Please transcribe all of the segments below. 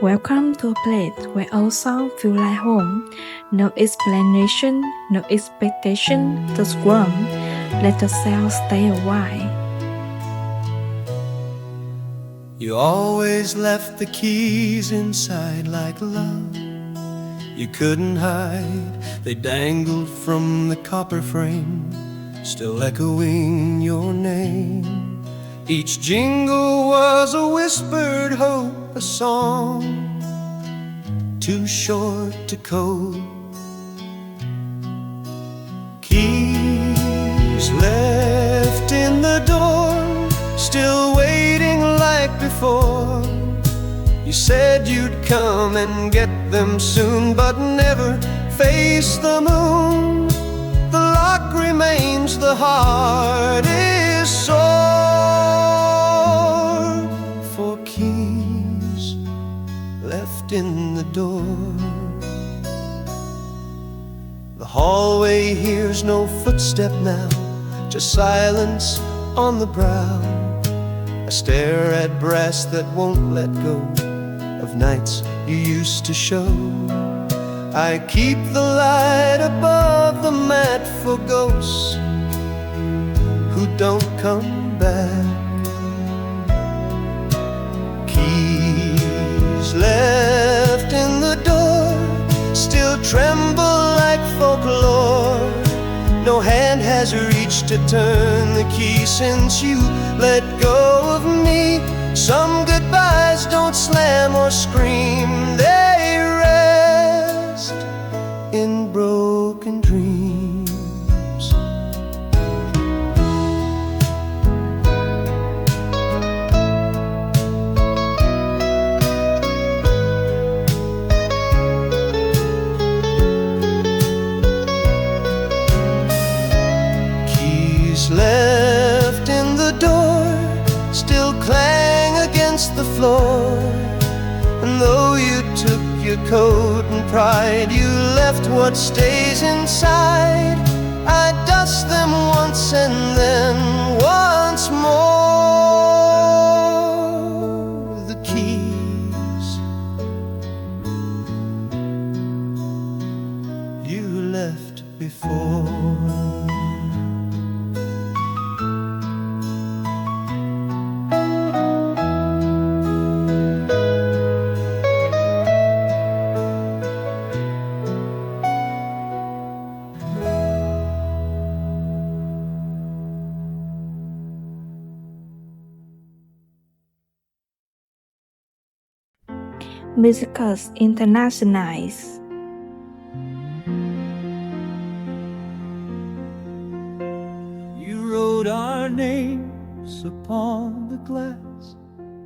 Welcome to a place where all songs feel like home. No explanation, no expectation, just warm. Let the sound stay a while. You always left the keys inside like love you couldn't hide. They dangled from the copper frame, still echoing your name. Each jingle was a whispered hope, a song too short to code. Keys left in the door, still waiting like before. You said you'd come and get them soon, but never face the moon. The lock remains, the heart is sore for keys left in the door. The hallway hears no footstep now, just silence on the brow. I stare at brass that won't let go of nights you used to show. I keep the light above the mat for ghosts who don't come back. Keys left in the door still tremble like folklore. No hand has reached to turn the key since you let go of me. Some goodbyes don't slam or scream, they rest in broken dreams. Keys left in the door still clang against the floor. And though you took your coat and pride, you left what stays inside. I dust them once and then once more. The keys you left before. Músicas Internacionais. You wrote our names upon the glass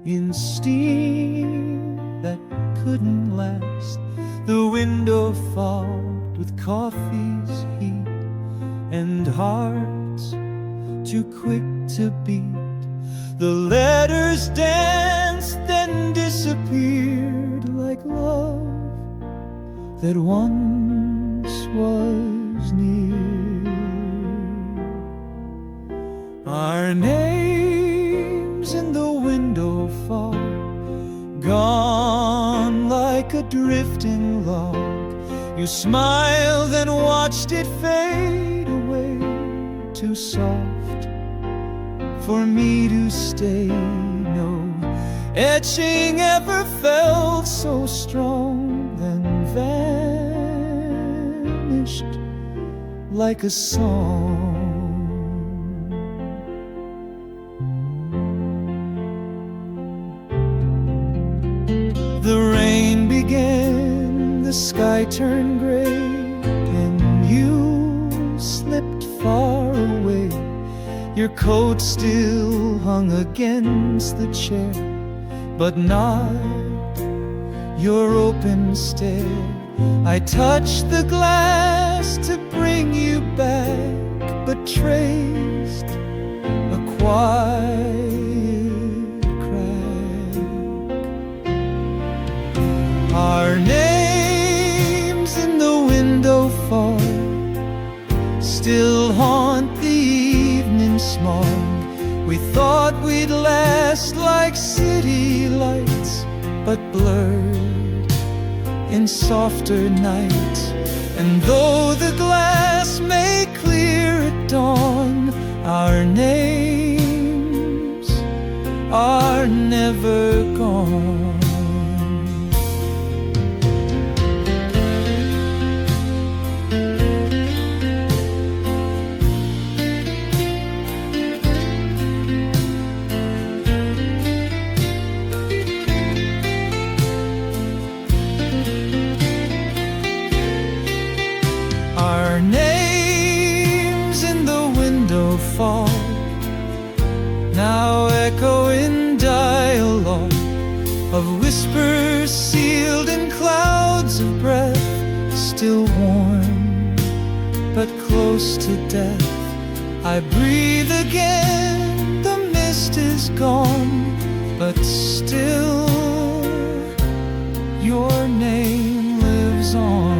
in steam that couldn't last. The window fogged with coffee's heat and hearts too quick to beat. The letters danced then disappeared like love that once was near. Our names in the window fog, gone like a drifting log. You smiled and watched it fade away, too soft for me to stay. No etching ever felt so strong, then vanished like a song. The rain began, the sky turned gray, and you slipped far away. Your coat still hung against the chair, but not your open stare. I touched the glass to bring you back, but traced a quiet crack. Our names in the window fog still haunt the evening smog. We thought we'd last like city lights but blurred in softer night. And though the glass may clear at dawn, our names are never gone. Our names in the window fog now echo in dialogue of whispers sealed in clouds of breath, still warm but close to death. I breathe again, the mist is gone, but still your name lives on.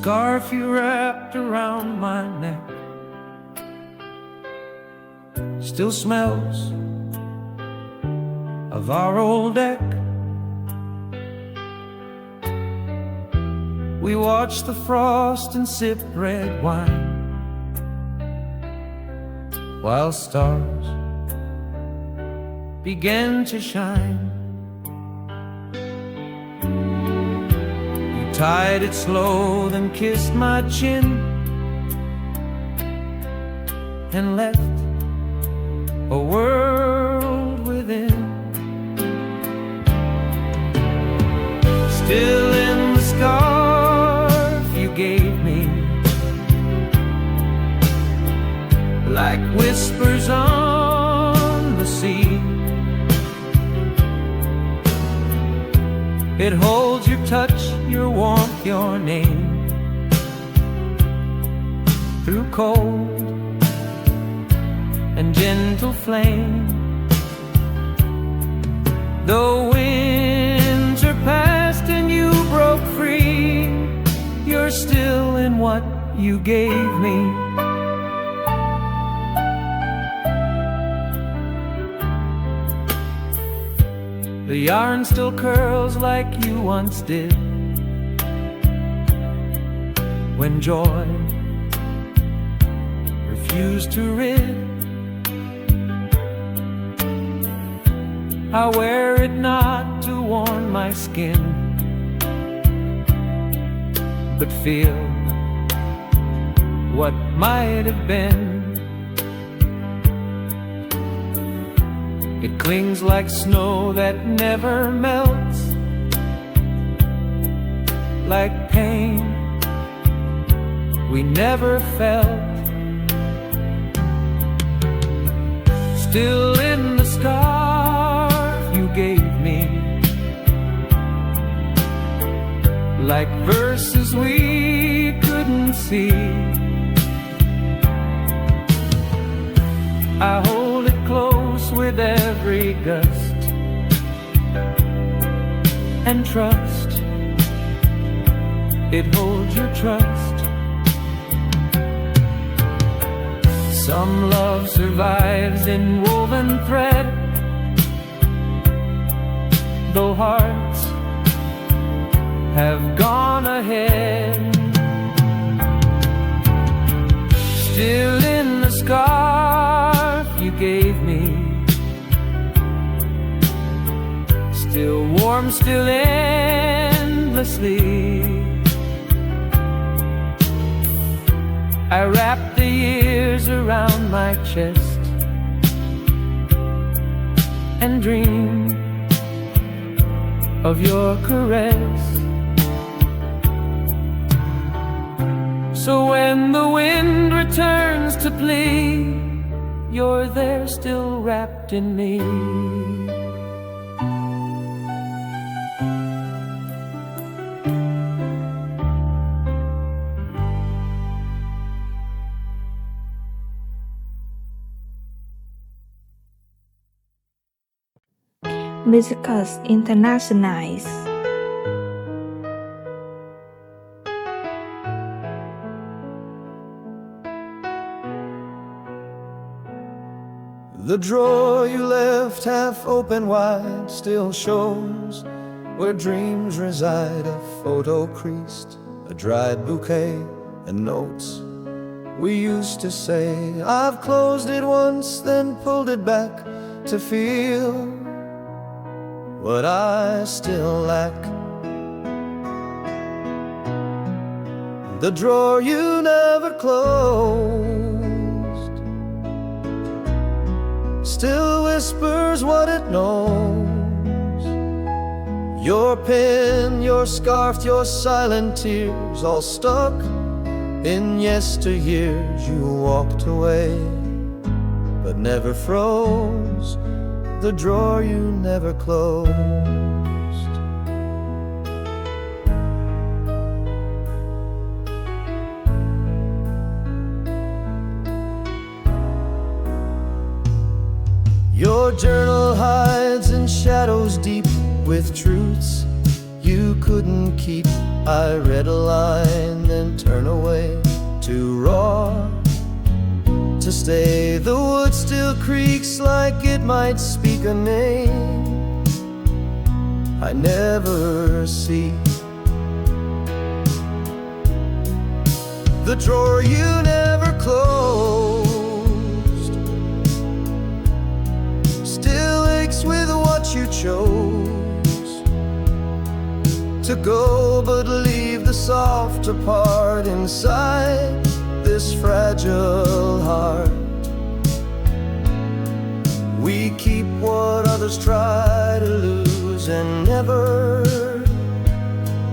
scarf you wrapped around my neck still smells of our old deck. We watch the frost and sip red wine while stars began to shine. You tied it slow, then kissed my chin and left a world within. Still in the scarf you gave me, like whispers on the sea. It holds your touch, your warmth, your name through cold and gentle flame. The winter passed and you broke free, you're still in what you gave me. The yarn still curls like you once did, when joy refused to rid. I wear it not to warm my skin, but feel what might have been. It clings like snow that never melts, like pain we never felt. Still in the scarf you gave me, like verses we couldn't see. I hold it close with every gust and trust it holds your trust. Some love survives in woven thread, though hearts have gone ahead. Still in the scarf you gave me, still warm, still endlessly. I wrap the years around my chest and dream of your caress. So when the wind returns to plea, you're there still wrapped in me. Músicas Internacionais. The drawer you left half open wide still shows where dreams reside. A photo creased, a dried bouquet, and notes we used to say. I've closed it once, then pulled it back to feel what I still lack. The drawer you never closed still whispers what it knows. Your pen, your scarf, your silent tears, all stuck in yesteryears. You walked away, but never froze the drawer you never closed. Your journal hides in shadows deep with truths you couldn't keep. I read a line, then turn away, too raw to stay. The wood still creaks like it might speak a name I never see. The drawer you never closed still aches with what you chose to go, but leave the softer part inside this fragile heart. We keep what others try to lose and never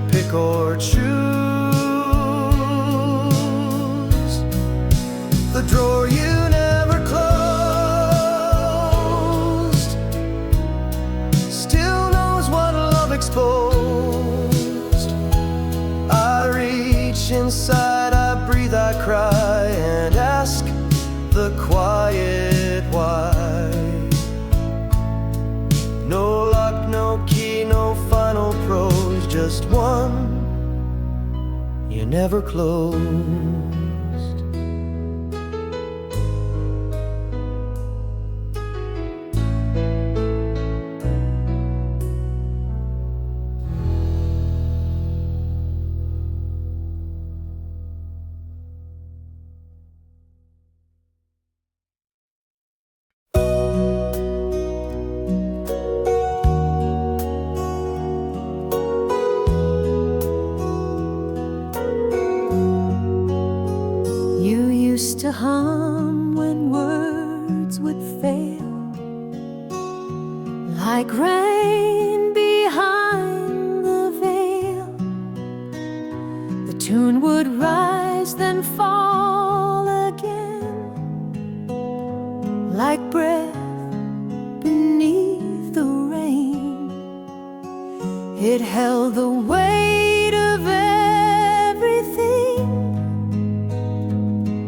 pick or choose. The drawer you never closed still knows what love exposed. I reach inside, I breathe, I cry, and ask the quiet why. No lock, no key, no final prose, just one you never closed. To hum when words would fail, like rain behind the veil. The tune would rise, then fall again, like breath beneath the rain. It held the weight of everything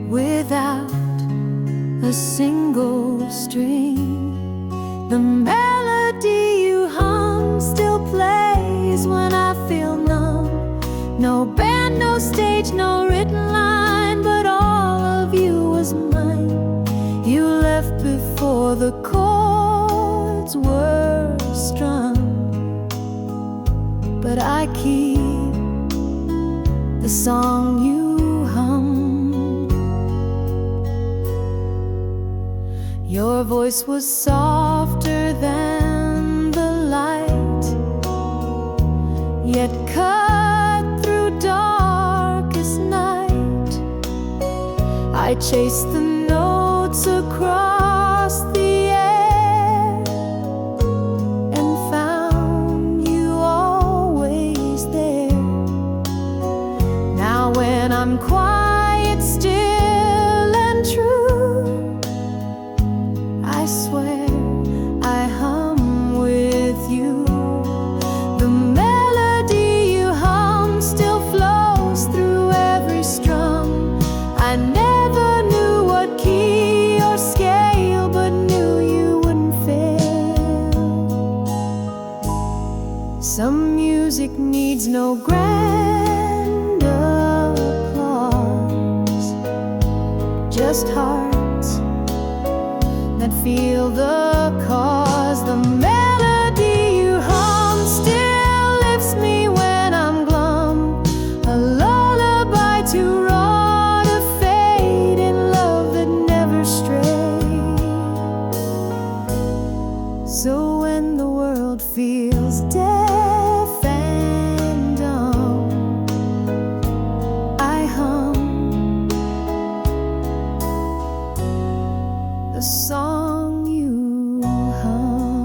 without a single string. The melody you hum still plays when I feel numb. No band, no stage, no written line, but all of you was mine. You left before the chords were strung, but I keep the song you hum. Your voice was softer than the light, yet cut through darkest night. I chased the notes across the air and found you always there. Now when I'm quiet, still and true, I swear I hum with you. The melody you hum still flows through every strum. I never knew what key or scale, but knew you wouldn't fail. Some music needs no grand applause, just hearts that feel the cause. The melody you hum still lifts me when I'm glum, a lullaby too raw to fade in love that never strayed. So when the world feels deaf and dumb, I hum the song you hummed.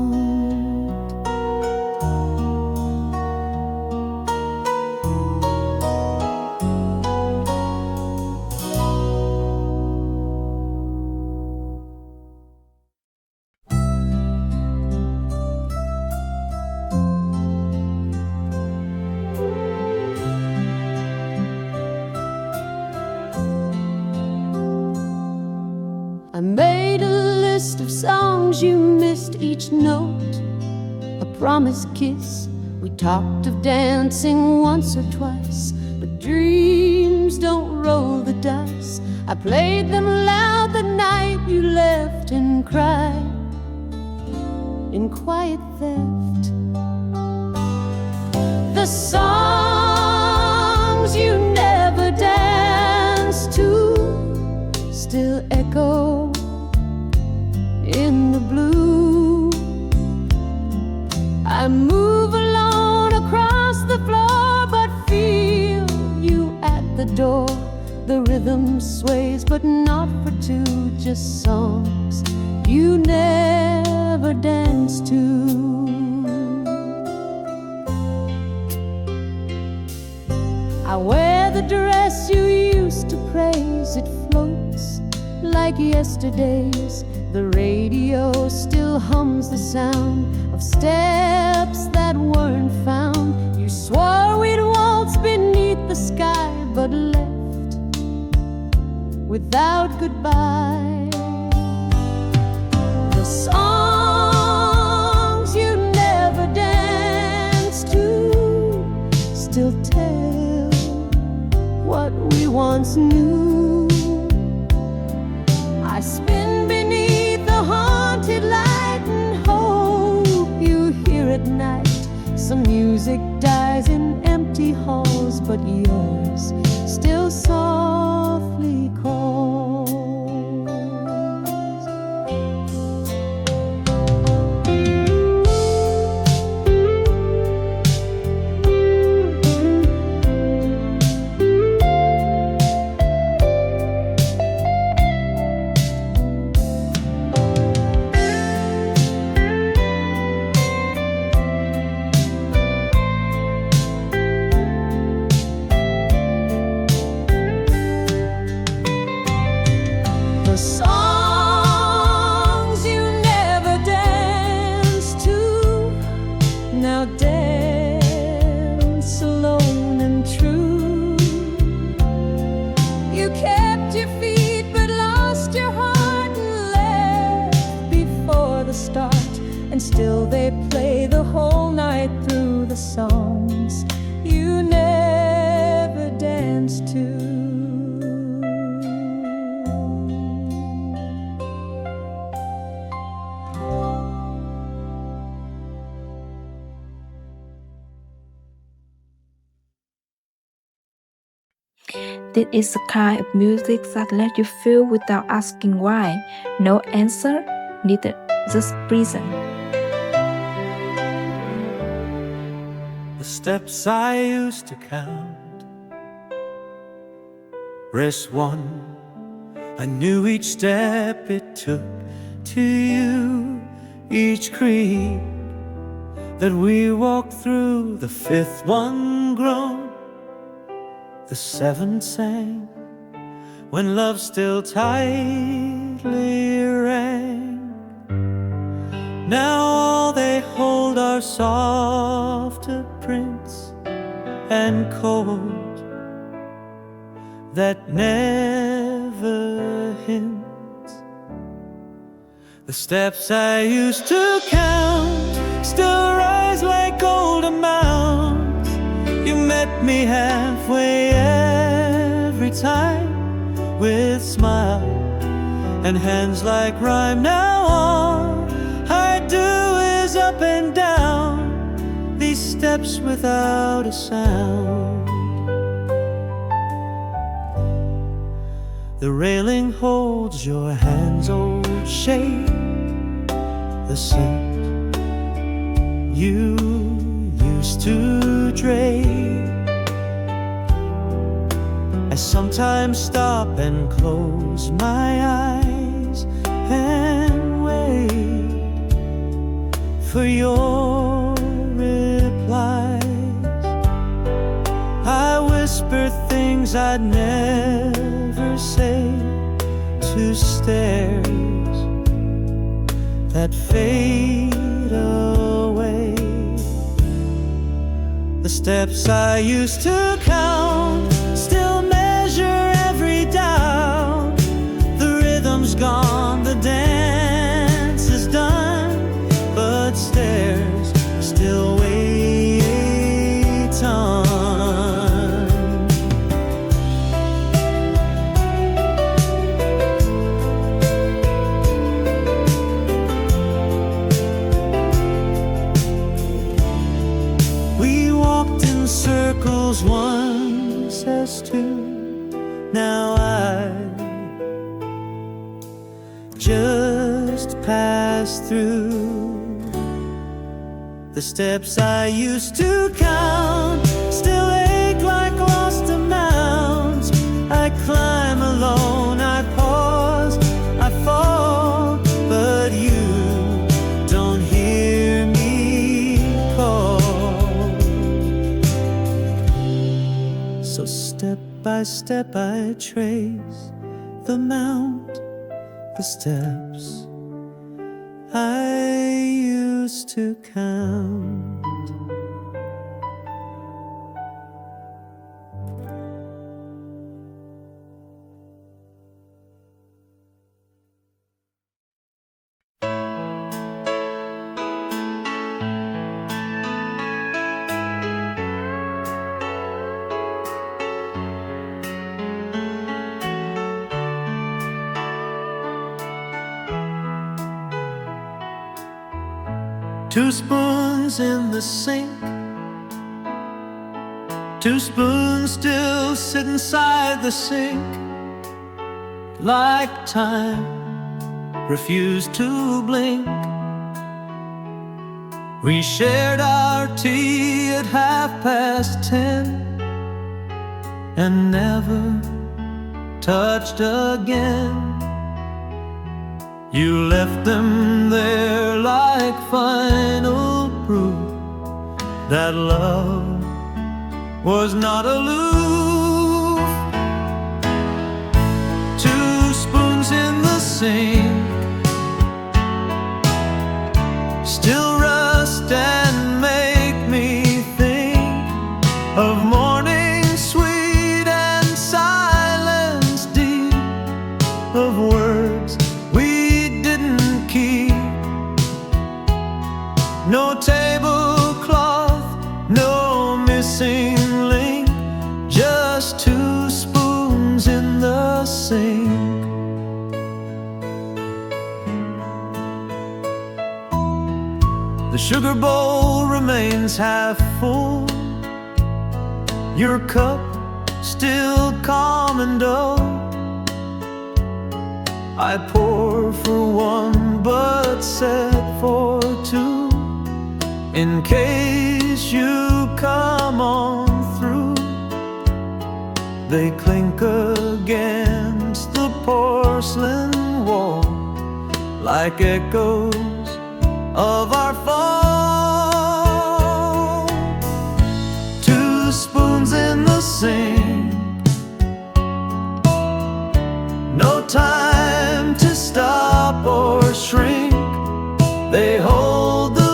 I made a list of songs you missed each note, a promised kiss we talked of dancing once or twice, but dreams don't roll the dice. I played them loud the night you left and cried in quiet theft. The songs you never danced to still echo in the blue. I move alone across the floor, but feel you at the door. The rhythm sways, but not for two, just songs you never danced to. I wear the dress you used to praise. It floats like yesterday's. The radio still hums the sound of steps that weren't found. You swore we'd waltz beneath the sky, but left without goodbye. The songs you never danced to still tell what we once knew. I spin beneath the haunted light and hope you hear at night. Some music dies in empty halls, but yours still softly calls. The songs you never danced to now dance alone and true. You kept your feet but lost your heart and left before the start, and still they play the whole night through the songs you never danced to. This is the kind of music that lets you feel without asking why. No answer needed, just reason. The steps I used to count. Rest one, I knew each step it took to you. Each creek that we walked through, the fifth one grown, the seventh sang, when love still tightly rang. Now all they hold are softer prints and cold that never hint. The steps I used to count still rise like golden mounds. You met me halfway every time, with smile and hands like rhyme. Now all I do is up and down these steps without a sound. The railing holds your hand's old shape, the scent you used to drape. I sometimes stop and close my eyes and wait for your replies. I whisper things I'd never say to stares that fade away. The steps I used to count still measure every down. The rhythm's gone, the dance is done, but stares still wait pass through. The steps I used to count still ache like lost amounts. I climb alone, I pause, I fall, but you don't hear me call. So step by step I trace the mount, the steps I used to count. Two spoons in the sink, two spoons still sit inside the sink, like time refused to blink. We shared our tea at 10:30 and never touched again. You left them there like final proof that love was not aloof. Two spoons in the sink still rust and make me think of morning sweet and silence deep, of words no tablecloth, no missing link, just two spoons in the sink. The sugar bowl remains half full, your cup still commando. I pour for one but set for two, in case you come on through. They clink against the porcelain wall like echoes of our fall. Two spoons in the sink, no time to stop or shrink. They hold the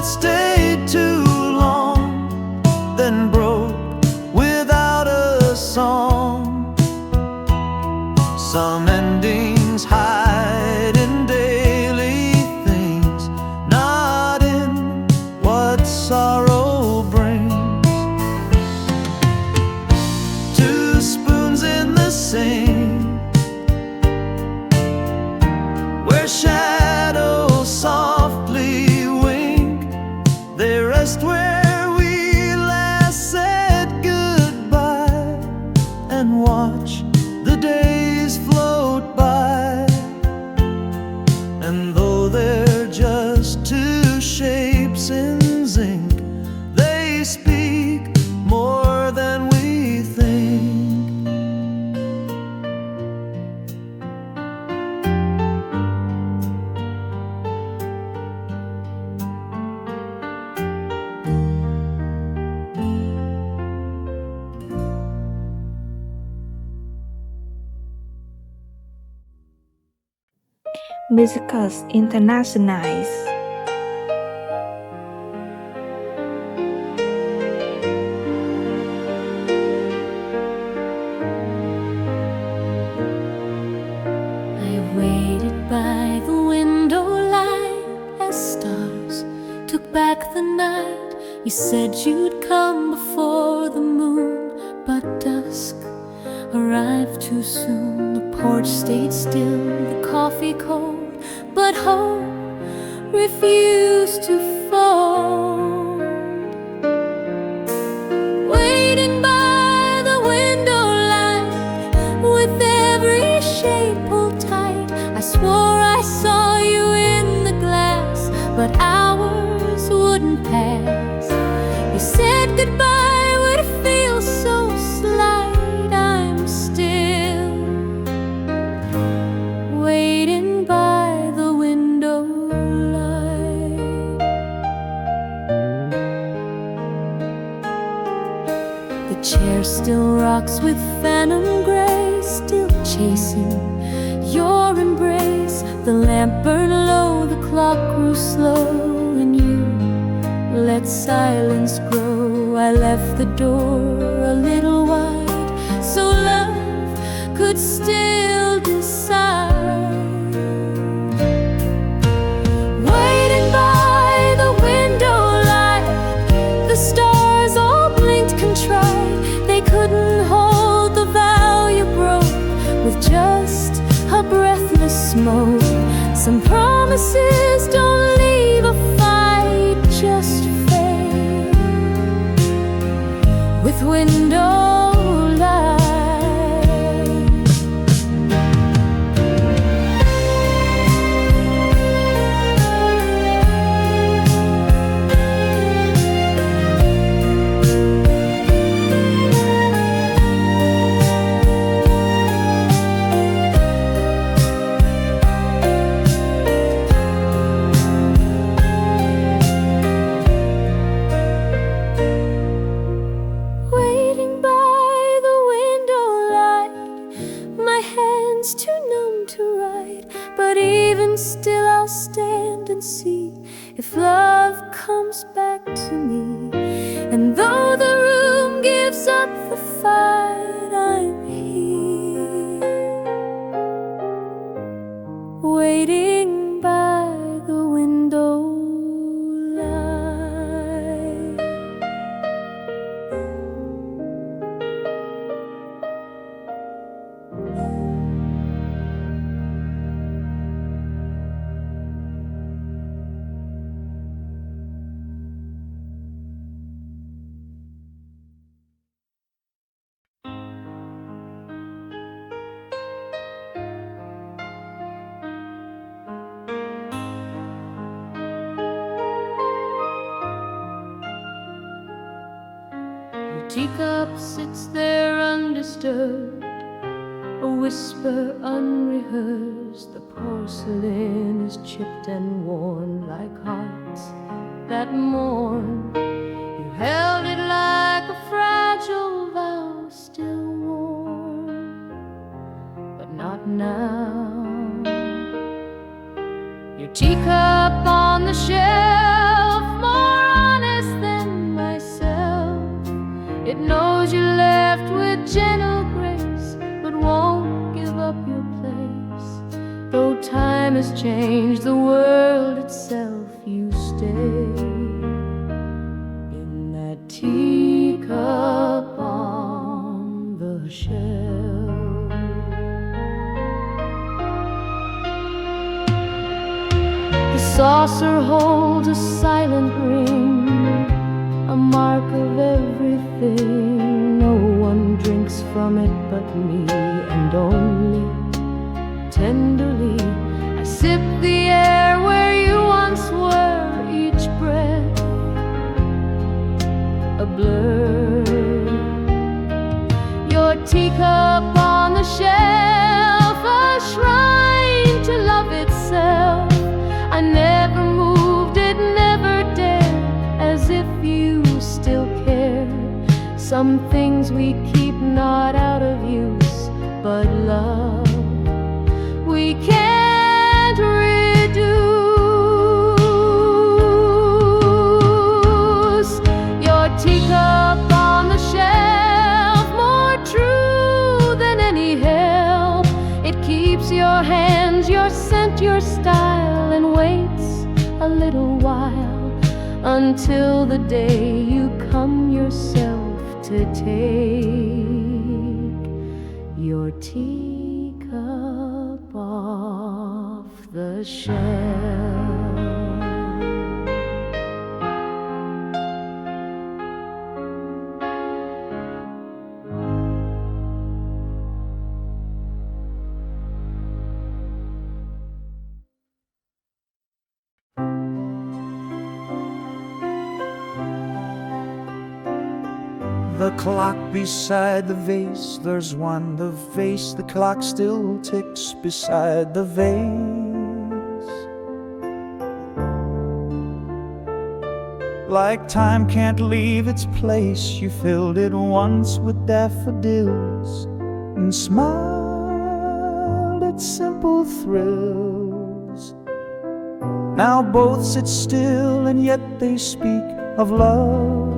stayed too long, then broke without a song. Some endings hide in daily things, not in what sorrow brings. Two spoons in the sink, where shadows softly they rest where we last said goodbye, and watch the days float by. And though they're just two shapes in zinc, they speak more than we think. Músicas Internacionais. I waited by the window light as stars took back the night. You said you'd come before the moon, but dusk arrived too soon. The porch stayed still, the coffee cold, but hope refused to fold. Waiting by the window light, with every shade pulled tight, I swore I saw lamp burned low, the clock grew slow, and you let silence grow. I left the door a little wide, so love could still decide. Waiting by the window light, the stars all blinked contrite. They couldn't hold the vow you broke with just a breathless smoke. Some promises don't leave a fight, just fade with window light. Still I'll stand and see if love comes back to me. And though the room gives up the fight, I'm here, waiting by the window light. Teacup sits there undisturbed, a whisper unrehearsed. The porcelain is chipped and worn like hearts that mourn. You held it like a fragile vow, still warm, but not now. Your teacup on the shelf, more honest than myself. It knows you left with gentle grace, but won't give up your place. Though time has changed the world itself, you stay in that teacup on the shelf. The saucer holds a silent ring, a mark of everything. No one drinks from it but me, and only tenderly I sip the air where you once were, each breath a blur. Your teacup on the shelf, a shrine to love itself. I never moved it, never dared, as if you still care. Some things we keep not out of use, but love we can't reduce. Your teacup on the shelf, more true than any help. It keeps your hands, your scent, your style, and waits a little while until the day you come yourself to take your teacup off the shelf. The clock beside the vase, there's one. The vase, the clock still ticks beside the vase. Like time can't leave its place, you filled it once with daffodils and smiled at simple thrills. Now both sit still and yet they speak of love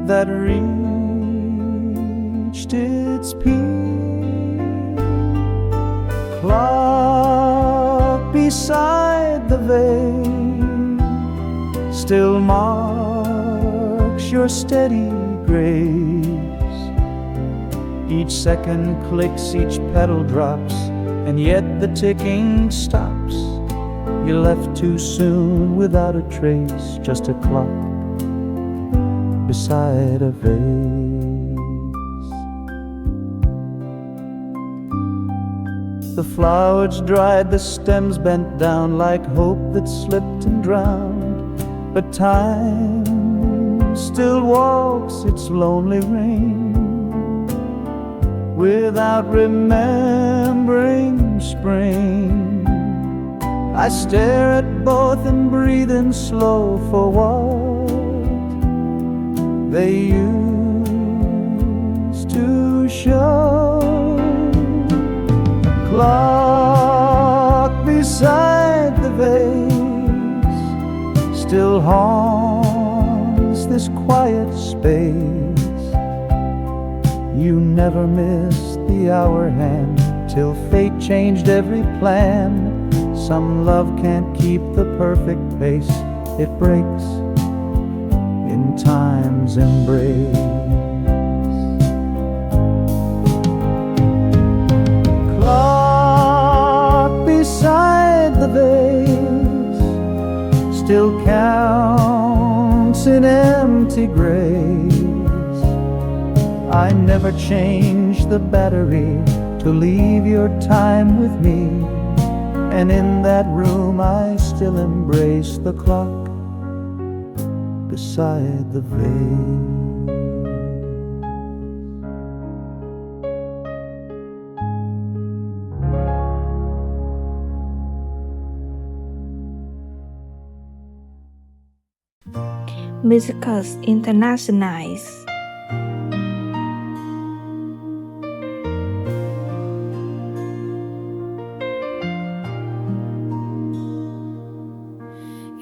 that reached its peak. Clock beside the veil still marks your steady grace. Each second clicks, each pedal drops, and yet the ticking stops. You left too soon without a trace, just a clock beside a vase. The flowers dried, the stems bent down like hope that slipped and drowned. But time still walks its lonely reign without remembering spring. I stare at both and breathe in slow for what they used to show. Clock beside the vase still haunts this quiet space. You never missed the hour hand till fate changed every plan. Some love can't keep the perfect pace, it breaks in time's embrace. Clock beside the vase still counts in empty grace. I never changed the battery to leave your time with me. And in that room I still embrace the clock beside the vase. Músicas Internacionais.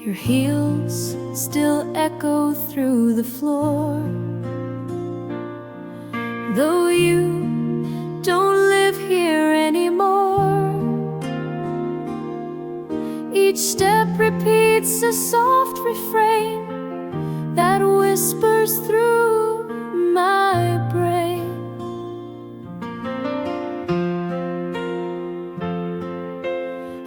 Your heels still echo through the floor, though you don't live here anymore. Each step repeats a soft refrain that whispers through my brain.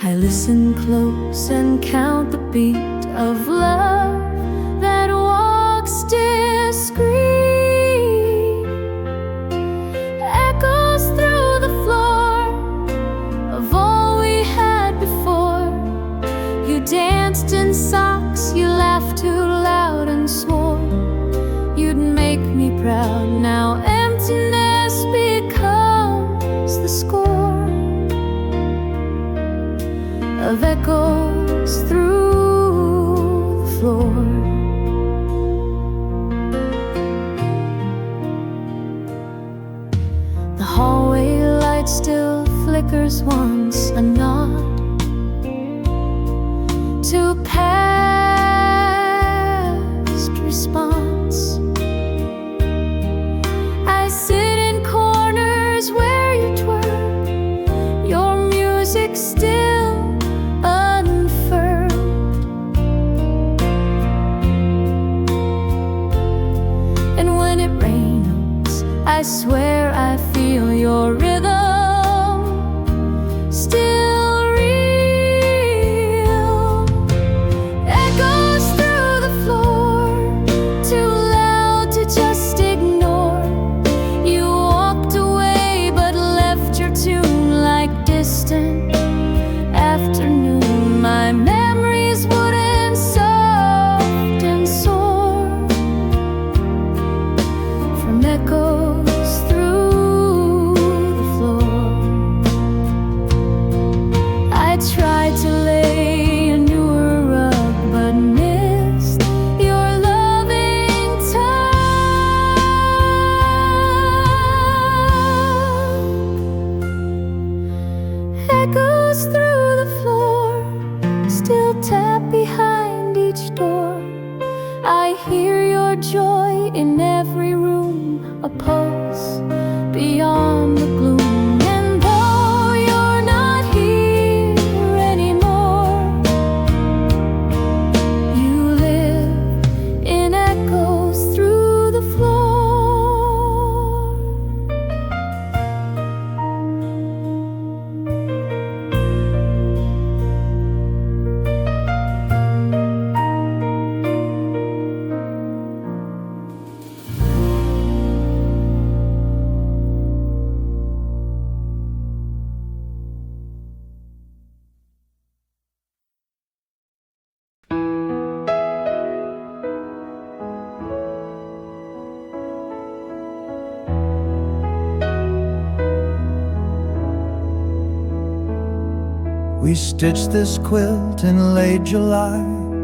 I listen close and count the beat of love that walks discreet, echoes through the floor of all we had before. You danced in socks, you laughed too loud and swore you'd make me proud. Now emptiness becomes the score of echoes through the floor. The hallway light still flickers once, a nod to past response. I sit in corners where you twerk, your music still unfurled. And when it rains, I swear I feel your rhythm still real. Echoes through the floor, too loud to just ignore. You walked away but left your tune like distant afternoon. My memories wooden, soft and sore from echoes through the floor. I tried to lay a newer rug but missed your loving tug. Echoes through the floor, a pulse beyond the gloom. And though you're not here anymore, you live in echoes through the floor. We stitched this quilt in late July,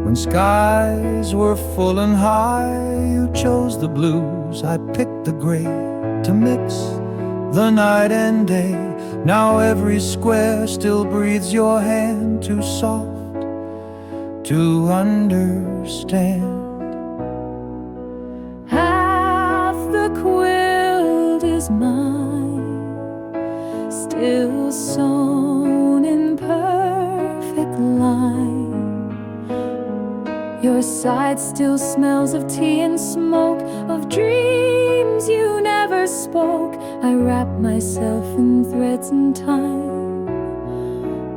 when skies were full and high. You chose the blues, I picked the gray, to mix the night and day. Now every square still breathes your hand, too soft to understand. Half the quilt is mine, still sewn in perfect line. Your side still smells of tea and smoke, of dreams you never spoke. I wrap myself in threads and time,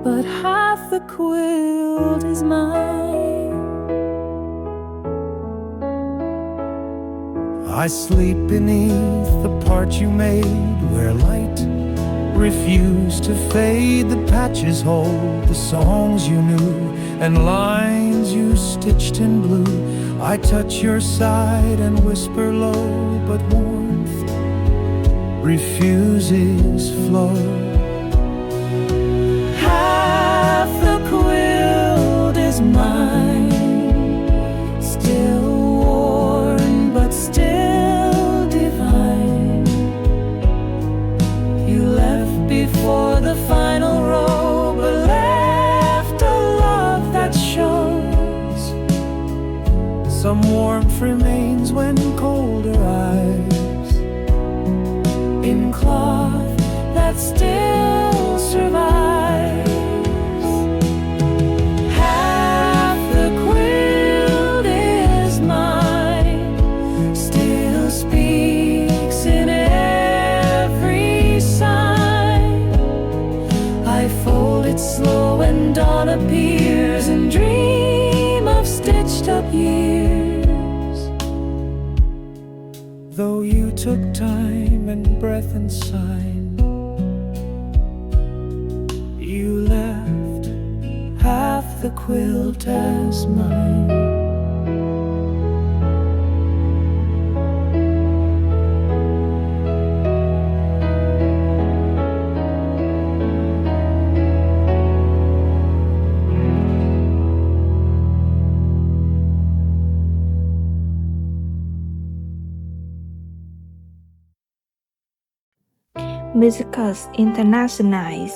but half the quilt is mine. I sleep beneath the part you made, where light refused to fade. The patches hold the songs you knew, and lines you stitched in blue. I touch your side and whisper low, but warmth refuses flow. Half the quilt is mine, still worn but still divine. You left before the final row, but left a love that shows. Some warmth remains when colder eyes, In cloth that still survives. Half the quilt is mine, still speaks in every sign. I fold it slow when dawn appears, and dream of stitched up years. though you took time and breath and sign. You left half the quilt as mine. Músicas Internacionais.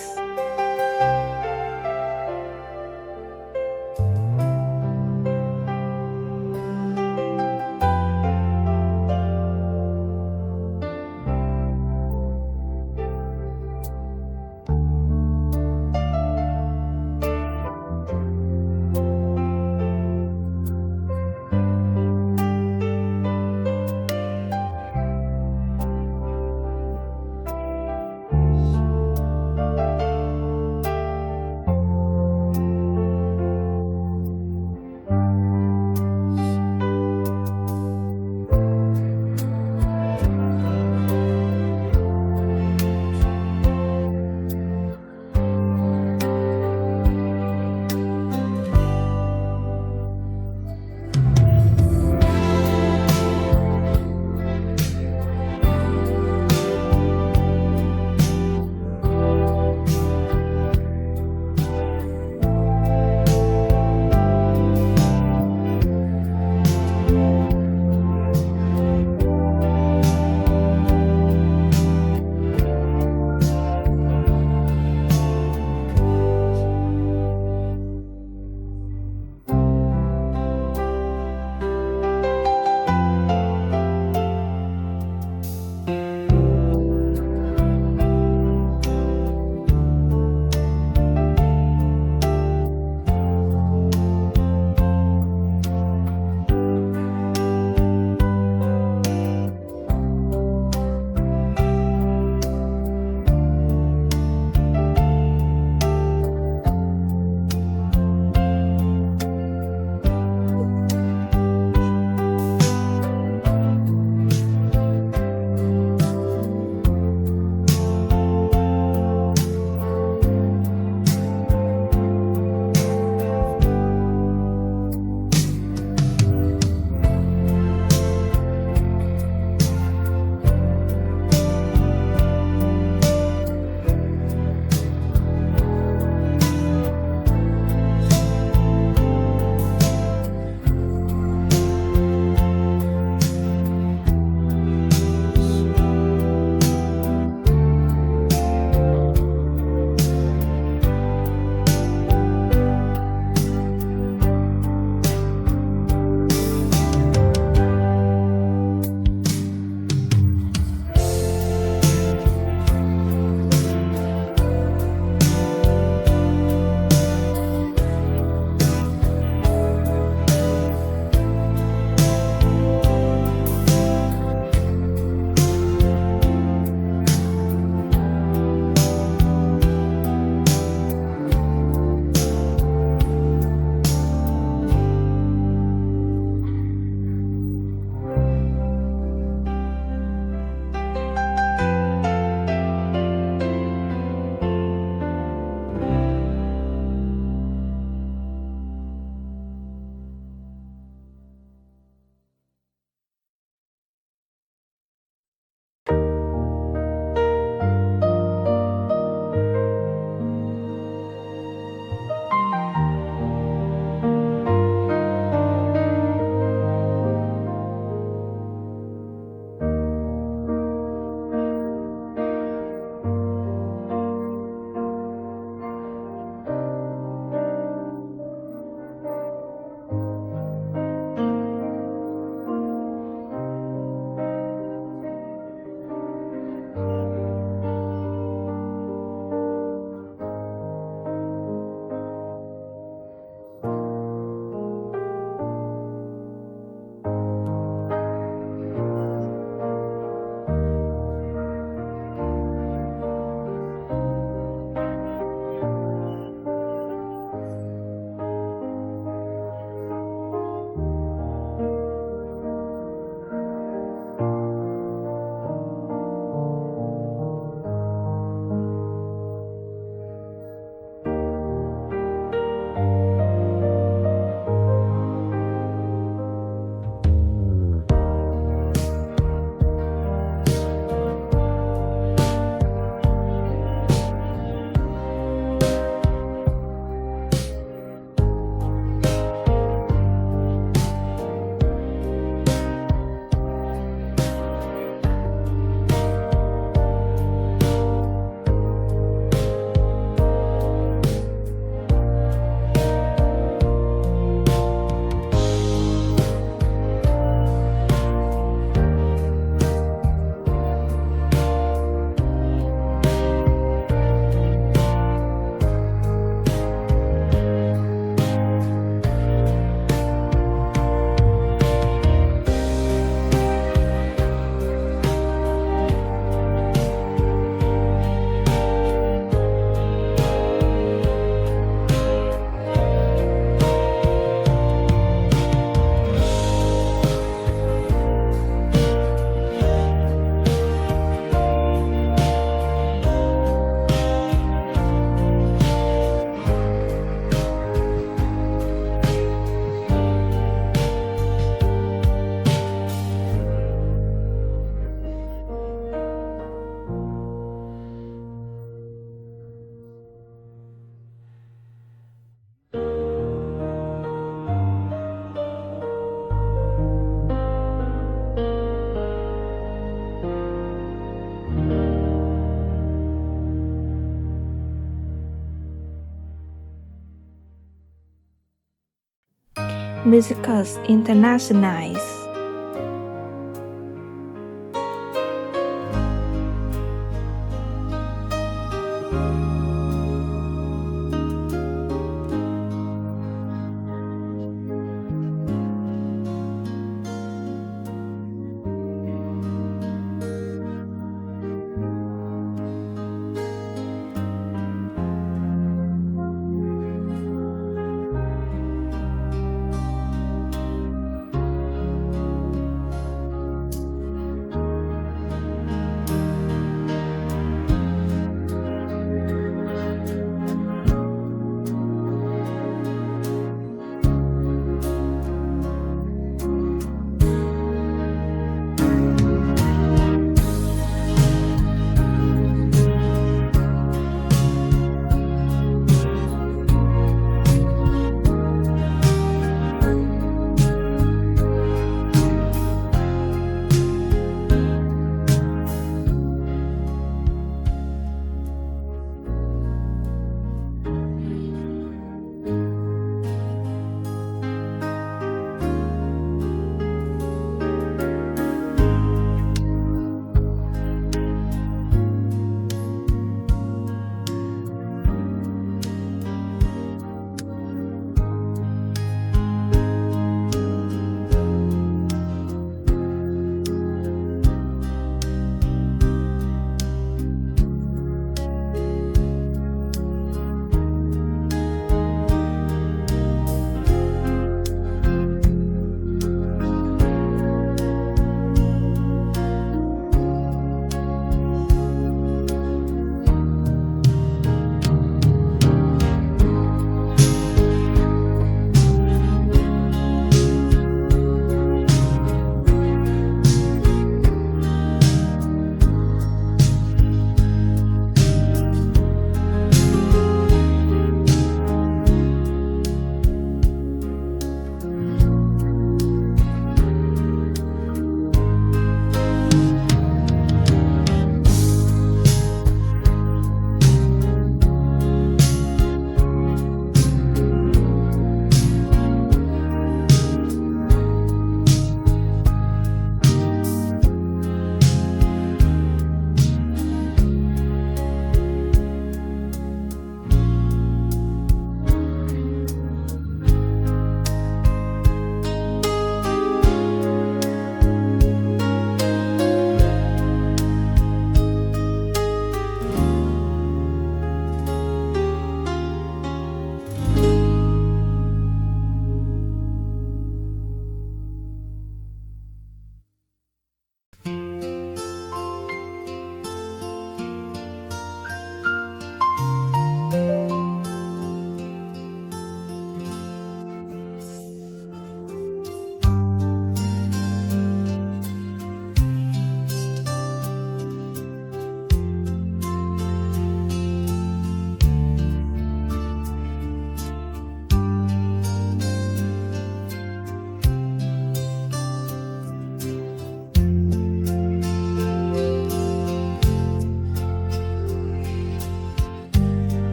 Músicas Internacionais.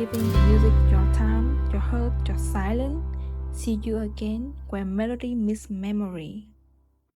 giving music your time, your heart, your silence. See you again when melody meets memory.